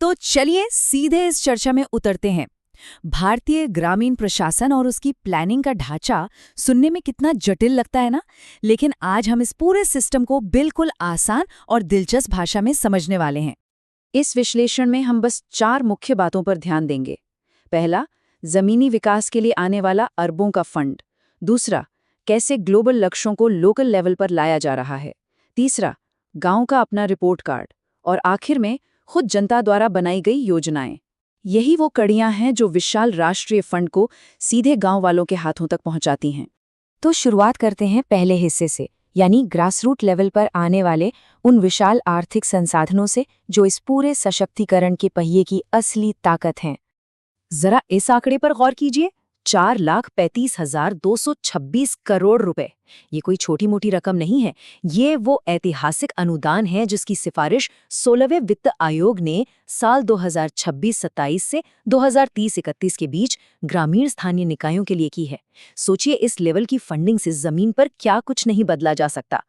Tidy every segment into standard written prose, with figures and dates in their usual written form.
तो चलिए सीधे इस चर्चा में उतरते हैं। भारतीय ग्रामीण प्रशासन और उसकी प्लानिंग का ढांचा सुनने में कितना जटिल लगता है ना, लेकिन आज हम इस पूरे सिस्टम को बिल्कुल आसान और दिलचस्प भाषा में समझने वाले हैं। इस विश्लेषण में हम बस 4 मुख्य बातों पर ध्यान देंगे। पहला, जमीनी विकास के लिए आने वाला अरबों का फंड। दूसरा, कैसे ग्लोबल लक्ष्यों को लोकल लेवल पर लाया जा रहा है। तीसरा, गांव का अपना रिपोर्ट कार्ड। और आखिर में खुद जनता द्वारा बनाई गई योजनाएं। यही वो कड़ियां हैं जो विशाल राष्ट्रीय फंड को सीधे गांव वालों के हाथों तक पहुंचाती हैं। तो शुरुआत करते हैं पहले हिस्से से, यानी ग्रासरूट लेवल पर आने वाले उन विशाल आर्थिक संसाधनों से जो इस पूरे सशक्तिकरण के पहिए की असली ताकत हैं। जरा इस आंकड़े पर गौर कीजिए, 4,35,226 करोड़ रुपए। ये कोई छोटी मोटी रकम नहीं है। ये वो ऐतिहासिक अनुदान है जिसकी सिफारिश 16वें वित्त आयोग ने साल 2026-27 से 2030-31 के बीच ग्रामीण स्थानीय निकायों के लिए की है। सोचिए, इस लेवल की फंडिंग से जमीन पर क्या कुछ नहीं बदला जा सकता।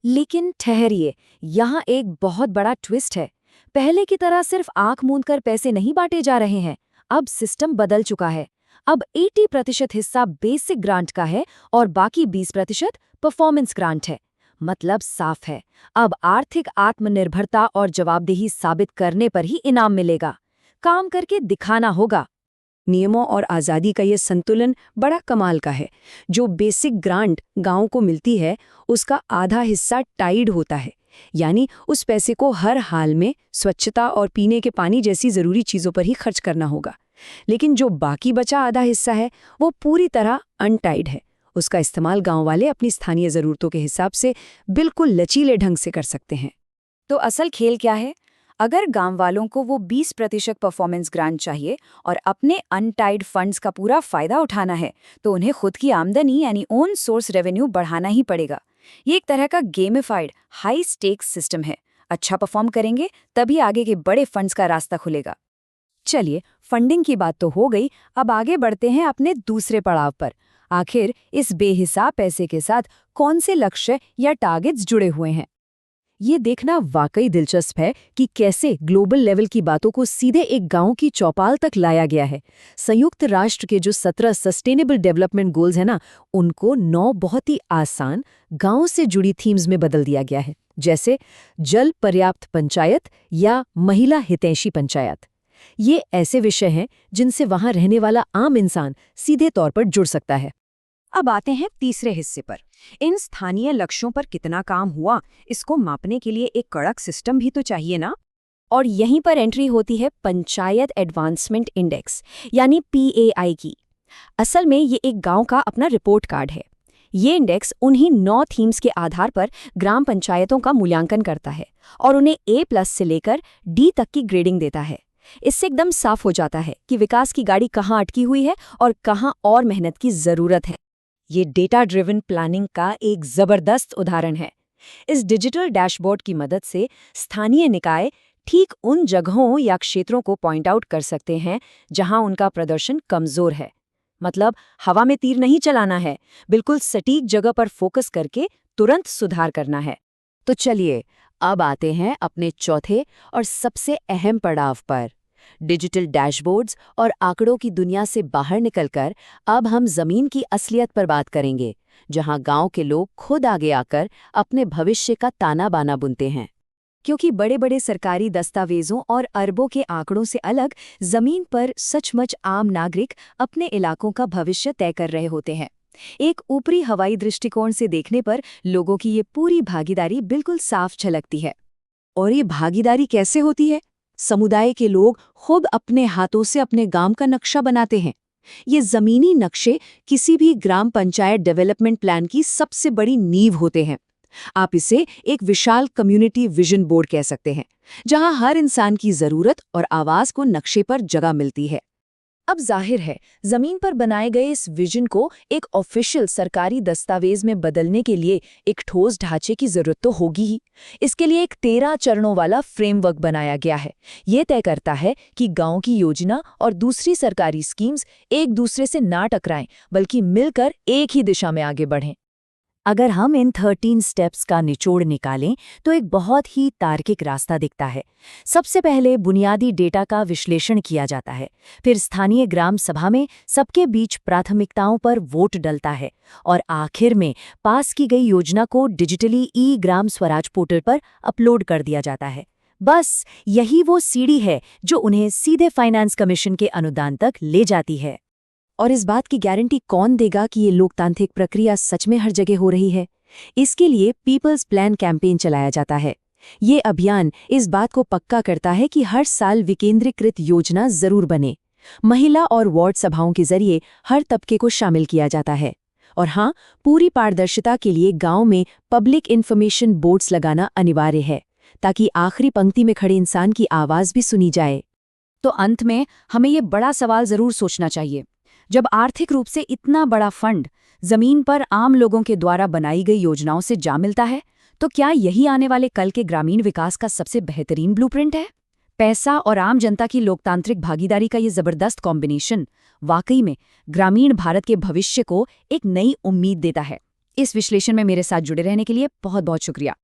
लेकिन ठहरिए, यहाँ एक बहुत बड़ा ट्विस्ट है। पहले की तरह सिर्फ आंख मूंदकर पैसे नहीं बांटे जा रहे हैं। अब सिस्टम बदल चुका है। अब 80% हिस्सा बेसिक ग्रांट का है और बाकी 20% परफॉर्मेंस ग्रांट है। मतलब साफ है, अब आर्थिक आत्मनिर्भरता और जवाबदेही साबित करने पर ही इनाम मिलेगा। काम करके दिखाना होगा। नियमों और आज़ादी का ये संतुलन बड़ा कमाल का है। जो बेसिक ग्रांट गांव को मिलती है, उसका आधा हिस्सा टाइड होता है, यानी उस पैसे को हर हाल में स्वच्छता और पीने के पानी जैसी ज़रूरी चीज़ों पर ही खर्च करना होगा। लेकिन जो बाकी बचा आधा हिस्सा है, वो पूरी तरह अनटाइड है। उसका इस्तेमाल गांव वाले अपनी स्थानीय ज़रूरतों के हिसाब से बिल्कुल लचीले ढंग से कर सकते हैं। तो असल खेल क्या है? अगर गांव वालों को वो 20% परफॉर्मेंस ग्रांट चाहिए और अपने अनटाइड फंड्स का पूरा फायदा उठाना है, तो उन्हें खुद की आमदनी यानी ओन सोर्स रेवेन्यू बढ़ाना ही पड़ेगा। ये एक तरह का गेमिफाइड हाई स्टेक्स सिस्टम है। अच्छा परफॉर्म करेंगे तभी आगे के बड़े फंड्स का रास्ता खुलेगा। चलिए, फंडिंग की बात तो हो गई, अब आगे बढ़ते हैं अपने दूसरे पड़ाव पर। आखिर इस बेहिसाब पैसे के साथ कौन से लक्ष्य या टारगेट्स जुड़े हुए हैं? ये देखना वाकई दिलचस्प है कि कैसे ग्लोबल लेवल की बातों को सीधे एक गांव की चौपाल तक लाया गया है। संयुक्त राष्ट्र के जो 17 सस्टेनेबल डेवलपमेंट गोल्स हैं ना, उनको 9 बहुत ही आसान गांव से जुड़ी थीम्स में बदल दिया गया है, जैसे जल पर्याप्त पंचायत या महिला हितैषी पंचायत। ये ऐसे विषय हैं जिनसे वहां रहने वाला आम इंसान सीधे तौर पर जुड़ सकता है। अब आते हैं तीसरे हिस्से पर। इन स्थानीय लक्ष्यों पर कितना काम हुआ, इसको मापने के लिए एक कड़क सिस्टम भी तो चाहिए ना। और यहीं पर एंट्री होती है पंचायत एडवांसमेंट इंडेक्स यानी PAI की। असल में ये एक गांव का अपना रिपोर्ट कार्ड है। ये इंडेक्स उन्हीं 9 थीम्स के आधार पर ग्राम पंचायतों का मूल्यांकन करता है और उन्हें A+ से लेकर D तक की ग्रेडिंग देता है। इससे एकदम साफ हो जाता है कि विकास की गाड़ी कहाँ अटकी हुई है और कहाँ और मेहनत की जरूरत है। ये डेटा ड्रिवन प्लानिंग का एक जबरदस्त उदाहरण है। इस डिजिटल डैशबोर्ड की मदद से स्थानीय निकाय ठीक उन जगहों या क्षेत्रों को पॉइंट आउट कर सकते हैं जहां उनका प्रदर्शन कमजोर है। मतलब हवा में तीर नहीं चलाना है, बिल्कुल सटीक जगह पर फोकस करके तुरंत सुधार करना है। तो चलिए, अब आते हैं अपने चौथे और सबसे अहम पड़ाव पर। डिजिटल डैशबोर्ड्स और आंकड़ों की दुनिया से बाहर निकलकर अब हम जमीन की असलियत पर बात करेंगे, जहां गांव के लोग खुद आगे आकर अपने भविष्य का ताना बाना बुनते हैं। क्योंकि बड़े बड़े सरकारी दस्तावेजों और अरबों के आंकड़ों से अलग जमीन पर सचमुच आम नागरिक अपने इलाकों का भविष्य तय कर रहे होते हैं। एक ऊपरी हवाई दृष्टिकोण से देखने पर लोगों की ये पूरी भागीदारी बिल्कुल साफ झलकती है। और ये भागीदारी कैसे होती है? समुदाय के लोग खुद अपने हाथों से अपने गांव का नक्शा बनाते हैं। ये जमीनी नक्शे किसी भी ग्राम पंचायत डेवलपमेंट प्लान की सबसे बड़ी नींव होते हैं। आप इसे एक विशाल कम्युनिटी विजन बोर्ड कह सकते हैं, जहां हर इंसान की जरूरत और आवाज को नक्शे पर जगह मिलती है। अब जाहिर है, जमीन पर बनाए गए इस विजन को एक ऑफिशियल सरकारी दस्तावेज में बदलने के लिए एक ठोस ढांचे की जरूरत तो होगी ही। इसके लिए एक 13 चरणों वाला फ्रेमवर्क बनाया गया है। ये तय करता है कि गांव की योजना और दूसरी सरकारी स्कीम्स एक दूसरे से ना टकराएं, बल्कि मिलकर एक ही दिशा में आगे बढ़ें। अगर हम इन 13 स्टेप्स का निचोड़ निकालें तो एक बहुत ही तार्किक रास्ता दिखता है। सबसे पहले बुनियादी डेटा का विश्लेषण किया जाता है, फिर स्थानीय ग्राम सभा में सबके बीच प्राथमिकताओं पर वोट डलता है और आखिर में पास की गई योजना को डिजिटली ई ग्राम स्वराज पोर्टल पर अपलोड कर दिया जाता है। बस यही वो सीढ़ी है जो उन्हें सीधे फाइनेंस कमीशन के अनुदान तक ले जाती है। और इस बात की गारंटी कौन देगा कि ये लोकतांत्रिक प्रक्रिया सच में हर जगह हो रही है? इसके लिए पीपल्स प्लान कैंपेन चलाया जाता है। ये अभियान इस बात को पक्का करता है कि हर साल विकेंद्रीकृत योजना जरूर बने। महिला और वार्ड सभाओं के जरिए हर तबके को शामिल किया जाता है। और हाँ, पूरी पारदर्शिता के लिए गांव में पब्लिक इन्फॉर्मेशन बोर्ड्स लगाना अनिवार्य है, ताकि आखिरी पंक्ति में खड़े इंसान की आवाज भी सुनी जाए। तो अंत में हमें ये बड़ा सवाल जरूर सोचना चाहिए, जब आर्थिक रूप से इतना बड़ा फंड जमीन पर आम लोगों के द्वारा बनाई गई योजनाओं से जा मिलता है, तो क्या यही आने वाले कल के ग्रामीण विकास का सबसे बेहतरीन ब्लूप्रिंट है? पैसा और आम जनता की लोकतांत्रिक भागीदारी का ये जबरदस्त कॉम्बिनेशन वाकई में ग्रामीण भारत के भविष्य को एक नई उम्मीद देता है। इस विश्लेषण में मेरे साथ जुड़े रहने के लिए बहुत बहुत शुक्रिया।